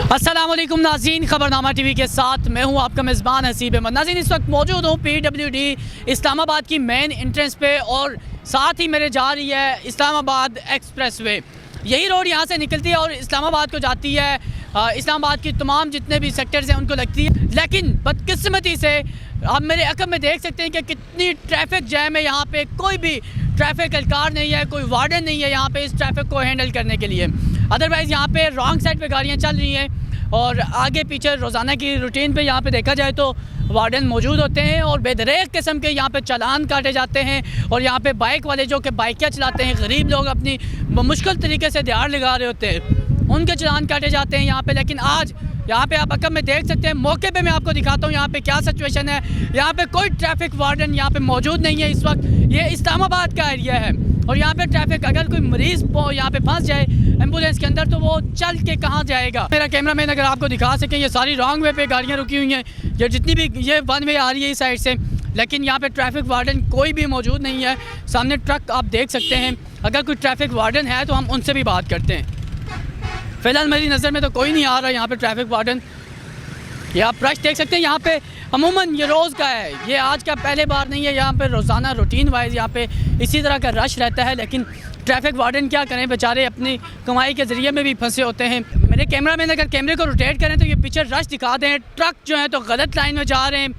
अस्सलाम वालेकुम नाज़रीन, ख़बरनामा टीवी के साथ मैं हूं आपका मेज़बान हसीब अहमद। नाज़रीन, इस वक्त मौजूद हूं PWD इस्लामाबाद की मेन एंट्रेंस पे और साथ ही मेरे जा रही है इस्लामाबाद एक्सप्रेस वे। यही रोड यहां से निकलती है और इस्लामाबाद को जाती है। इस्लामाबाद की तमाम जितने भी सेक्टर्स हैं उनको लगती है, लेकिन बदकिस्मती से आप मेरे अकब में देख सकते हैं कि कितनी ट्रैफिक जैम है। यहाँ पे कोई भी ट्रैफिक एहलकार नहीं है, कोई वार्डन नहीं है यहाँ पे इस ट्रैफिक को हैंडल करने के लिए। अदरवाइज़ यहाँ पे रॉन्ग साइड पे गाड़ियाँ चल रही हैं और आगे पीछे रोज़ाना की रूटीन पे यहाँ पे देखा जाए तो वार्डन मौजूद होते हैं और बेदरेक किस्म के यहाँ पे चालान काटे जाते हैं। और यहाँ पे बाइक वाले जो कि बाइकें चलाते हैं, गरीब लोग अपनी मुश्किल तरीके से दिहाड़ लगा रहे होते हैं, उनके चालान काटे जाते हैं यहाँ पे। लेकिन आज यहाँ पे आप अकब में देख सकते हैं, मौके पे मैं आपको दिखाता हूँ यहाँ पे क्या सिचुएशन है। यहाँ पे कोई ट्रैफिक वार्डन यहाँ पे मौजूद नहीं है इस वक्त। ये इस्लामाबाद का एरिया है और यहाँ पे ट्रैफिक, अगर कोई मरीज़ यहाँ पे फंस जाए एम्बुलेंस के अंदर तो वो चल के कहाँ जाएगा। मेरा कैमरा मैन अगर आपको दिखा सकें, ये सारी रॉन्ग वे पे गाड़ियाँ रुकी हुई हैं, ये जितनी भी ये वन वे आ रही है इस साइड से, लेकिन यहाँ पे ट्रैफिक वार्डन कोई भी मौजूद नहीं है। सामने ट्रक आप देख सकते हैं, अगर कोई ट्रैफिक वार्डन है तो हम उनसे भी बात करते हैं। फ़िलहाल मेरी नज़र में तो कोई नहीं आ रहा यहाँ पे ट्रैफिक वार्डन। ये आप रश देख सकते हैं, यहाँ पे अमूमन ये रोज़ का है, ये आज का पहले बार नहीं है। यहाँ पे रोज़ाना रूटीन वाइज यहाँ पे इसी तरह का रश रहता है, लेकिन ट्रैफिक वार्डन क्या करें, बेचारे अपनी कमाई के ज़रिए में भी फंसे होते हैं। मेरे कैमरा मैन अगर कैमरे को रोटेट करें तो ये पीछे रश दिखा दें। ट्रक जो है तो गलत लाइन में जा रहे हैं,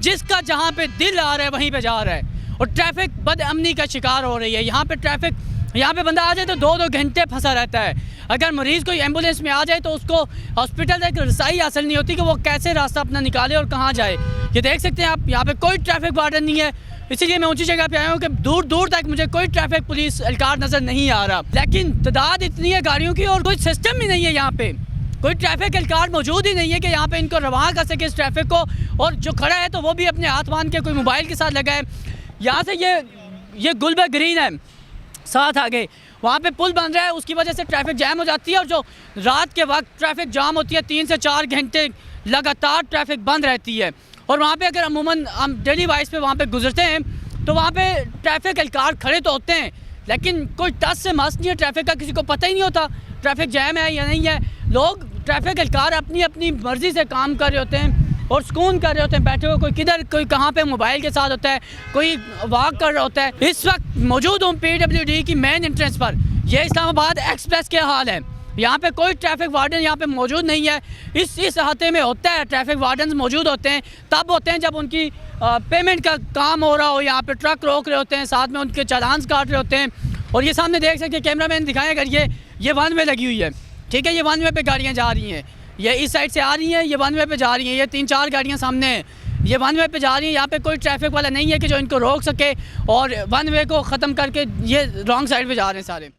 जिसका जहाँ पे दिल आ रहा है वहीं पे जा रहा है और ट्रैफिक बदअमनी का शिकार हो रही है। यहाँ पे ट्रैफिक, यहाँ पे बंदा आ जाए तो 2-2 घंटे फंसा रहता है। अगर मरीज़ कोई एम्बुलेंस में आ जाए तो उसको हॉस्पिटल तक रसाई हासिल नहीं होती कि वो कैसे रास्ता अपना निकाले और कहाँ जाए। ये देख सकते हैं आप, यहाँ पे कोई ट्रैफिक वार्डन नहीं है, इसीलिए मैं ऊंची जगह पे आया हूँ कि दूर दूर तक मुझे कोई ट्रैफिक पुलिस एहलकार नज़र नहीं आ रहा। लेकिन तादाद इतनी है गाड़ियों की और कोई सिस्टम ही नहीं है, यहाँ पे कोई ट्रैफिक एहलकार मौजूद ही नहीं है कि यहाँ पे इनको रवाना कर सके इस ट्रैफिक को। और जो खड़ा है तो वो भी अपने हाथ बांध के कोई मोबाइल के साथ लगा है। यहाँ से ये गुलबर्ग ग्रीन है, साथ आगे वहाँ पे पुल बन रहा है, उसकी वजह से ट्रैफिक जैम हो जाती है। और जो रात के वक्त ट्रैफिक जाम होती है, 3 से 4 घंटे लगातार ट्रैफिक बंद रहती है। और वहाँ पे अगर अमूमन हम डेली वाइज पे वहाँ पे गुजरते हैं तो वहाँ पे ट्रैफिक एहलकार खड़े तो होते हैं, लेकिन कोई टस से मस नहीं है ट्रैफिक का, किसी को पता ही नहीं होता ट्रैफिक जैम है या नहीं है। लोग ट्रैफिक एहलकार अपनी अपनी मर्ज़ी से काम कर रहे होते हैं और सुकून कर रहे होते हैं बैठे हुए, कोई किधर कोई कहाँ पे मोबाइल के साथ होता है, कोई वॉक कर रहा होता है। इस वक्त मौजूद हूँ PWD की मेन एंट्रेंस पर। यह इस्लामाबाद एक्सप्रेस के हाल है, यहाँ पे कोई ट्रैफिक वार्डन यहाँ पे मौजूद नहीं है। इस अहाते में होता है ट्रैफिक वार्डन मौजूद होते हैं तब होते हैं जब उनकी पेमेंट का काम हो रहा हो, यहाँ पे ट्रक रोक रहे होते हैं, साथ में उनके चालान काट रहे होते हैं। और ये सामने देख सकते हैं, कैमरा मैन दिखाएं अगर ये वन वे लगी हुई है, ठीक है, ये वन वे पे गाड़ियाँ जा रही हैं, ये इस साइड से आ रही हैं, ये वन वे पे जा रही हैं, ये 3-4 गाड़ियाँ सामने हैं, ये वन वे पे जा रही हैं। यहाँ पे कोई ट्रैफिक वाला नहीं है कि जो इनको रोक सके और वन वे को ख़त्म करके ये रॉन्ग साइड पे जा रहे हैं सारे।